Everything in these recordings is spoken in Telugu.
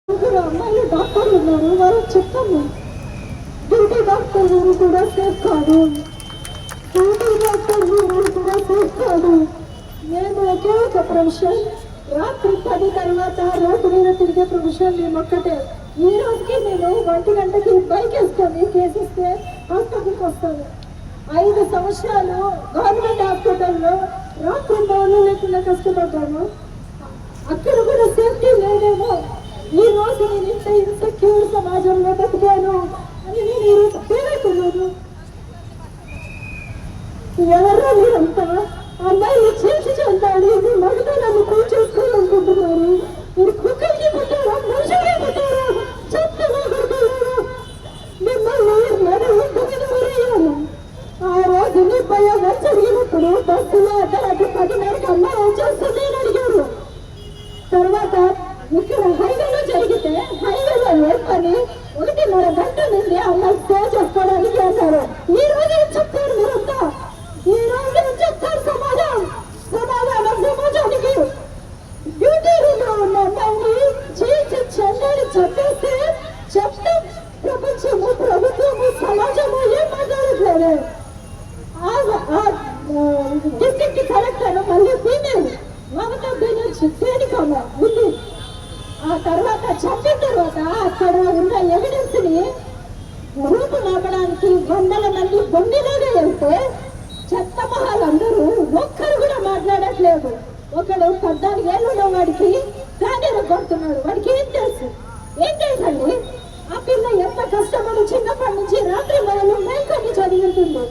ముగ్గురు అమ్మాయిలు డాక్టర్లు ఉన్నారు, వాళ్ళకి చెప్తాము డ్యూటీ డాక్టర్ ఊరు కూడా సేఫ్ కాదు, డ్యూటీ డాక్టర్ ఊరు కూడా సేఫ్ కాదు. మేము ఒకే ఒక ప్రొఫెషన్, రాత్రి 10 తర్వాత రోడ్డు మీద తిరిగే ప్రొఫెషన్ మేము ఒక్కటే. ఈ రోజుకి నేను 1 గంటకి బైక్ వేసుకొని కేసిస్తే హాస్పిటల్కి వస్తాను. 5 సంవత్సరాలు గవర్నమెంట్ హాస్పిటల్లో రాత్రి పౌలు లేకుండా కష్టపడ్డాను. అక్కడ కూడా సేఫ్టీ లేదేమో. ఈ రోజు నేను ఇంత ఇన్సెక్యూర్ సమాజంలో బతికాను అని నేను ఈరోజు పేరుకున్నాను. ఎవరో మీరంతా అమ్మాయిని చేసి చెందాలి, మీ మగతనాన్ని పూజ చేసుకోవాలనుకుంటున్నారు. మీరు కుక్కలకి పుట్టారా, మనుషులే పుట్టారా, చెత్తలో కొడుకున్నారా? మిమ్మల్ని మరయ్యాను. ఆ రోజు నిర్భయంగా జరిగినప్పుడు బస్సులో అర్ధరాత్రి 10:30కి అమ్మాయి వచ్చేస్తుంది అని అడిగారు. తర్వాత ఇక్కడ హైవేలో జరిగితే హైవేలో ఏర్పడి 1:30 గంట నుండి అమ్మాయి సేవ్ చేసుకోవడానికి అన్నారు. ఈ రోజు ఏం చెప్తారు మీరంతా? ఈ రోజు ఏం చెప్తారు సమాజానికి? డ్యూటీ రూమ్ లో ఉన్న అమ్మాయిని చేసి చెందని చెప్పేస్తే చెప్తాం. ప్రపంచము, ప్రభుత్వము, సమాజము ఏం మాట్లాడట్లేదు. డిస్ట్రిక్ట్ కలెక్టర్ మళ్ళీ ఫీమేల్ మమతా బెనర్జీ సైనికమ్మ ఉంది. ఆ తర్వాత చంపిన తర్వాత అక్కడ ఉన్న ఎవిడెన్స్ ని రూపుమాపడానికి 100 మంది బొండిలాగా వెళ్తే చెత్త మహాలందరూ ఒక్కరు కూడా మాట్లాడట్లేదు. ఒకడు 14 ఏళ్ళు ఉన్న వాడికి ఫ్యాన్ కొడుతున్నాడు. వాడికి ఏం తెలుసు? ఏం తెలుసండి? ఆ పిల్ల ఎంత కష్టపడి చిన్నప్పటి నుంచి రాత్రి మొదలు మేల్కొని చదువుతుంది.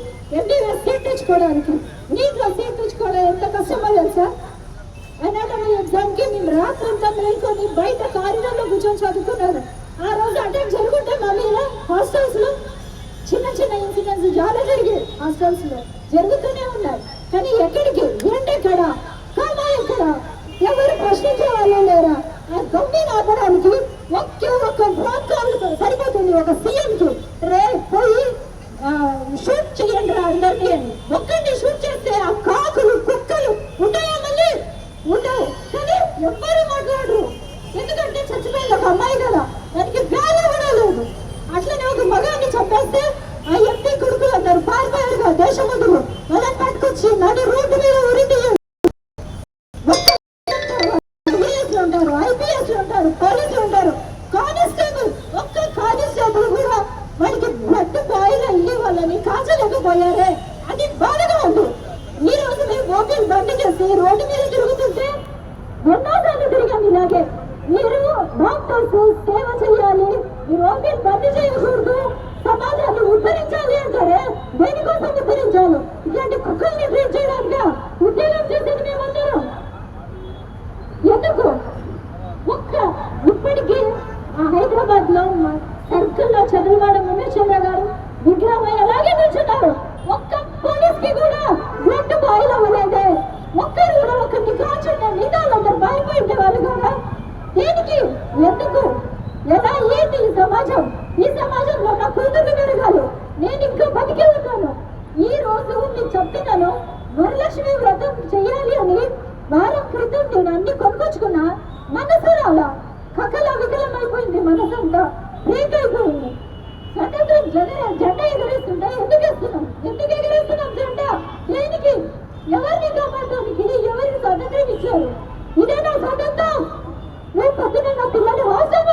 MBBS సీట్ తెచ్చుకోవడానికి, నీటిలో సీట్ తెచ్చుకోవడం ఎంత కష్టమో తెలుసా? అనాటమీ ఎగ్జామ్ కి మేము రాత్రంతా మేల్కొని బయట కారిడార్లో కూర్చొని చదువుకున్నాను. ఆ రోజు అటాక్ జరుగుంటే మా మీద హాస్టల్స్ లో చిన్న చిన్న ఇన్సిడెంట్స్ చాలా జరిగాయి. హాస్టల్స్ లో జరుగుతూనే ఉన్నాయి. కానీ ఎక్కడికి, ఏంటెక్కడ, కామా ఎక్కడ, ఎవరు ప్రశ్నించే వాళ్ళే లేరా? ఆ దొంగని ఆపడానికి ఒకే ఒక్క ప్రోత్సాహం సరిపోతుంది. ఒక సీఎంకి రే పోయి షూట్ చేయండి రా అందరినీ అని ఒక్కరిని షూట్ చేస్తే ఆ కాకులు కుక్కలు ఉంటాయా? మళ్ళీ ఉండవు. కానీ ఎవ్వరు మాట్లాడరు. ఎందుకంటే చచ్చిపోయింది ఒక అమ్మాయి కదా, దానికి వ్యాధి కూడా లేదు. అట్లనే ఒక మగాన్ని చంపేస్తే ఆ ఎంపీ కొడుకులు అందరు పారిపోయారుగా దేశమందులు, వాళ్ళని పట్టుకొచ్చి నడి రోడ్డు మీద ఉరిది ఉంటారు, IPS ఉంటారు, పోలీసులు ఉంటారు, కానిస్టేబుల్. ఒక్క కానిస్టేబుల్ కూడా వాడికి బ్లడ్ బాయిల్ అయ్యి వాళ్ళని కాచలేకపోయారే, అది బాధగా ఉంది. ఈ రోజు మేము ఓపెన్ బండి చేసి రోడ్డు మీద తిరుగుతుంటే ఎన్నోసార్లు తిరిగాం ఇలాగే. మీరు డాక్టర్స్ సేవ చేయాలి, మీరు ఓపెన్ బండి చేయకూడదు, సమాజాన్ని ఉద్ధరించాలి అంటారే. దేనికోసం ఉద్ధరించాలి? ఇలాంటి కుక్కల్ని ట్రీట్ చేయడానికి ఉద్యోగం చేసేది మేమందరం. ఎందుకు? ఇప్పటికీ ఆ హైదరాబాద్ లో సర్కిల్లో చంద్రబాబు మునేశ్వర గారు విగ్రహం అలాగే నిల్చున్నారు. ఒక్క పోలీస్ కి కూడా బ్లడ్ బాయిల్ అవ్వలేదే. ఒక్కరు కూడా ఒకరిని కాల్చుంటే నిదాలందరూ భయపడే వాళ్ళు కూడా. దేనికి? ఎందుకు? ఎలా? ఏంటి ఈ సమాజం? ఈ సమాజంలో నా కూతురు పెరగాలి, నేను ఇంకా బతికే ఉన్నాను. ఈ రోజు మీకు చెప్తున్నాను, వరలక్ష్మి వ్రతం చెయ్యాలి అని వారం క్రితం నేను అన్ని కొనుకొచ్చుకున్నా. మనసు రాలా, కకల వికలమైపోయింది, మనసంతా బ్రేక్ అయిపోయింది. స్వతంత్రం జెండా ఎగరేస్తుంటే ఎందుకు వేస్తున్నాం? ఎందుకు ఎగరేస్తున్నాం జెండా? దేనికి? ఎవరిని కాపాడడానికి? ఎవరికి స్వతంత్రం ఇచ్చారు? ఇదే నా స్వతంత్రం. రేపు పొద్దున నా పిల్లలు హాస్టల్